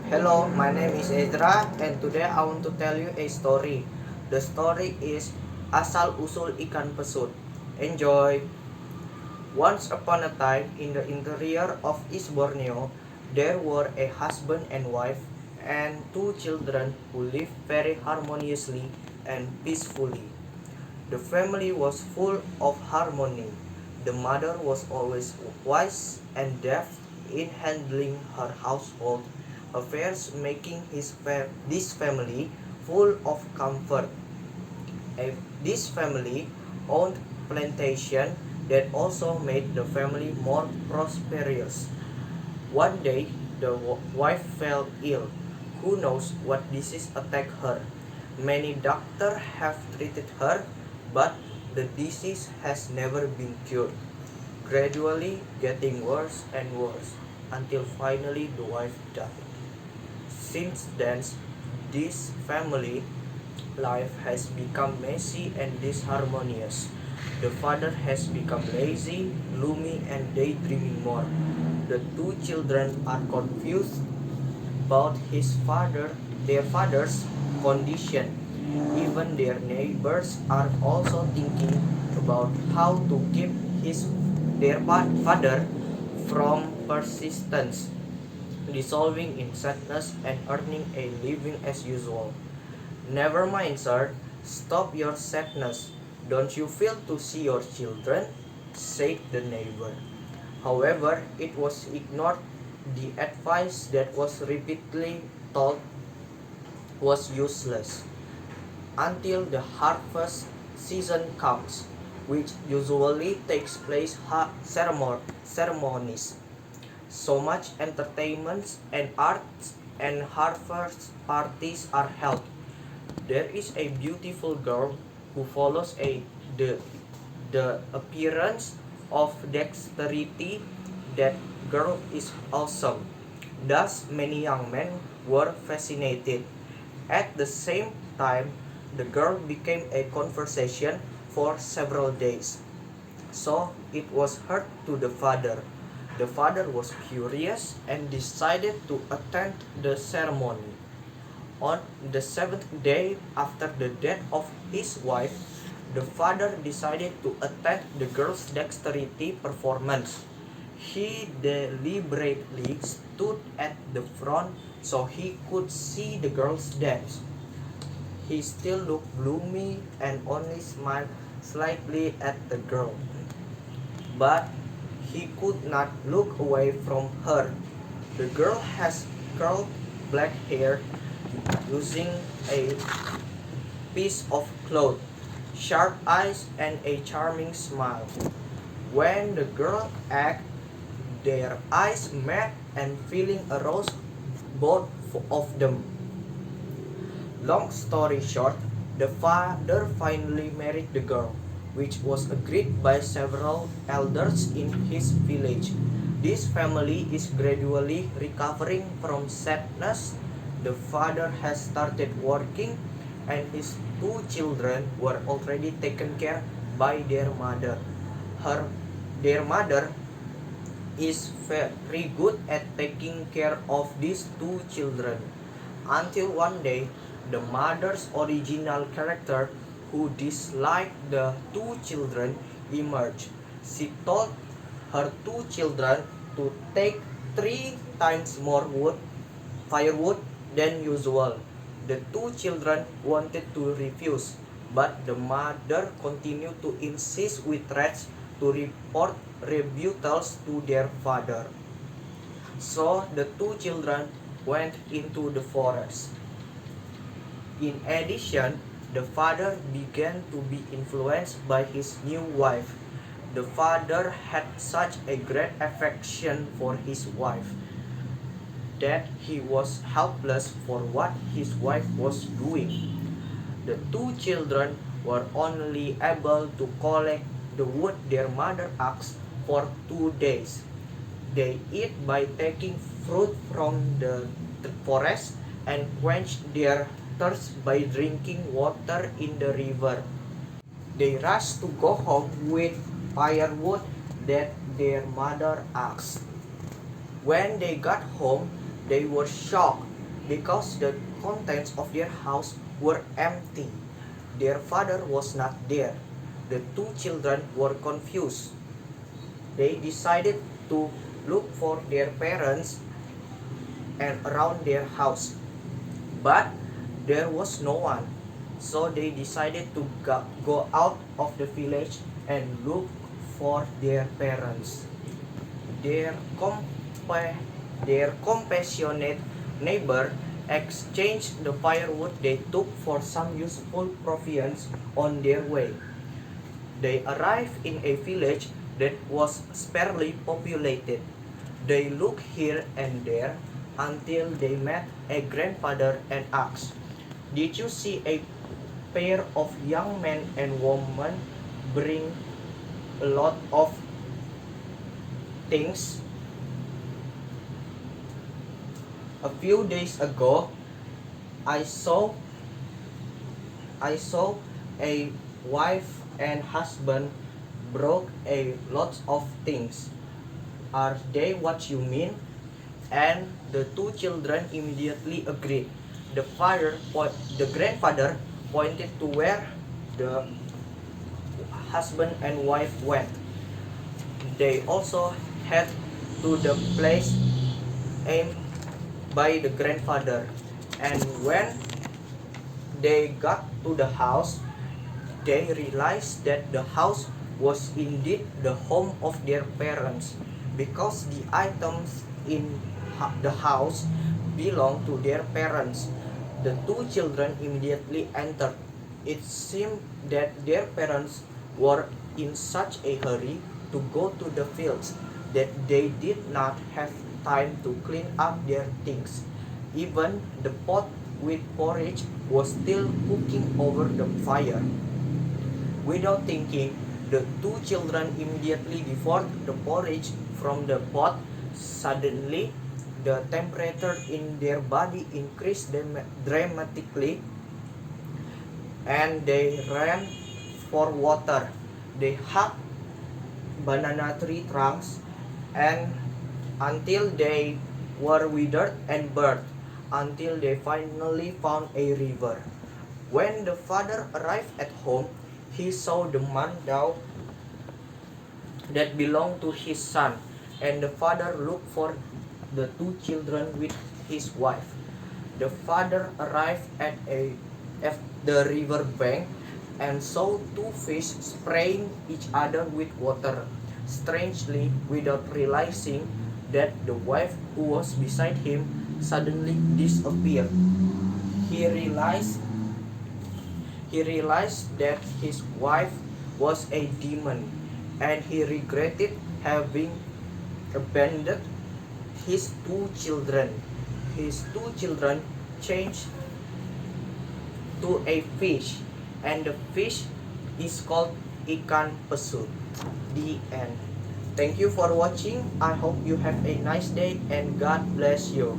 Hello, my name is Ezra and today I want to tell you a story. The story is Asal Usul Ikan Pesut. Enjoy! Once upon a time in the interior of East Borneo, there were a husband and wife and two children who lived very harmoniously and peacefully. The family was full of harmony. The mother was always wise and deft in handling her household affairs, making this family full of comfort. This family owned plantation that also made the family more prosperous. One day, the wife fell ill. Who knows what disease attacked her? Many doctors have treated her, but the disease has never been cured, gradually getting worse and worse until finally the wife died. Since then, this family life has become messy and disharmonious. The father has become lazy, gloomy, and daydreaming more. The two children are confused about their father's condition. Even their neighbors are also thinking about how to keep their father from persistence, dissolving in sadness and earning a living as usual. Never mind, sir. Stop your sadness. Don't you feel to see your children? Said the neighbor. However, it was ignored. The advice that was repeatedly told was useless until the harvest season comes, which usually takes place ceremonies. So much entertainments and arts and harvest parties are held. There is a beautiful girl who follows the, the appearance of dexterity. That girl is awesome. Thus, many young men were fascinated. At the same time, the girl became a conversation for several days. So it was heard to the father. The father was curious and decided to attend the ceremony. On the seventh day after the death of his wife, the father decided to attend the girl's dexterity performance. He deliberately stood at the front so he could see the girl's dance. He still looked gloomy and only smiled slightly at the girl. But he could not look away from her. The girl has curled black hair using a piece of cloth, sharp eyes, and a charming smile. When the girl acted, their eyes met and feeling arose both of them. Long story short, the father finally married the girl, which was agreed by several elders in his village. This family is gradually recovering from sadness. The father has started working and his two children were already taken care by their mother. Her their mother is very good at taking care of these two children. Until one day, the mother's original character, who disliked the two children, emerged. She told her two children to take 3 times more firewood than usual. The two children wanted to refuse, but the mother continued to insist with threats to report rebuttals to their father. So the two children went into the forest. In addition, the father began to be influenced by his new wife. The father had such a great affection for his wife that he was helpless for what his wife was doing. The two children were only able to collect the wood their mother asked for 2 days. They eat by taking fruit from the forest and quench their thirst by drinking water in the river. They rushed to go home with firewood that their mother asked. When they got home, they were shocked because the contents of their house were empty. Their father was not there. The two children were confused. They decided to look for their parents and around their house, but there was no one. So they decided to go out of the village and look for their parents. Their, their compassionate neighbor exchanged the firewood they took for some useful provisions on their way. They arrived in a village that was sparsely populated. They looked here and there until they met a grandfather and asked, "Did you see a pair of young men and women bring a lot of things? A few days ago, I saw a wife and husband brought a lot of things. Are they what you mean?" And the two children immediately agreed. The grandfather pointed to where the husband and wife went. They also head to the place aimed by the grandfather. And when they got to the house, they realized that the house was indeed the home of their parents, because the items in the house belonged to their parents. The two children immediately entered. It seemed that their parents were in such a hurry to go to the fields that they did not have time to clean up their things. Even the pot with porridge was still cooking over the fire. Without thinking, the two children immediately devoured the porridge from the pot. Suddenly, the temperature in their body increased dramatically, and they ran for water. They hugged banana tree trunks and until they were withered and burnt, until they finally found a river. When the father arrived at home, he saw the mandow that belonged to his son, and the father looked for the two children with his wife. The father arrived at the river bank and saw two fish spraying each other with water. Strangely, without realizing that the wife who was beside him suddenly disappeared. He realized that his wife was a demon, and he regretted having abandoned his two children. His two children changed to a fish, and the fish is called ikan pesut. The end. Thank you for watching. I hope you have a nice day and God bless you.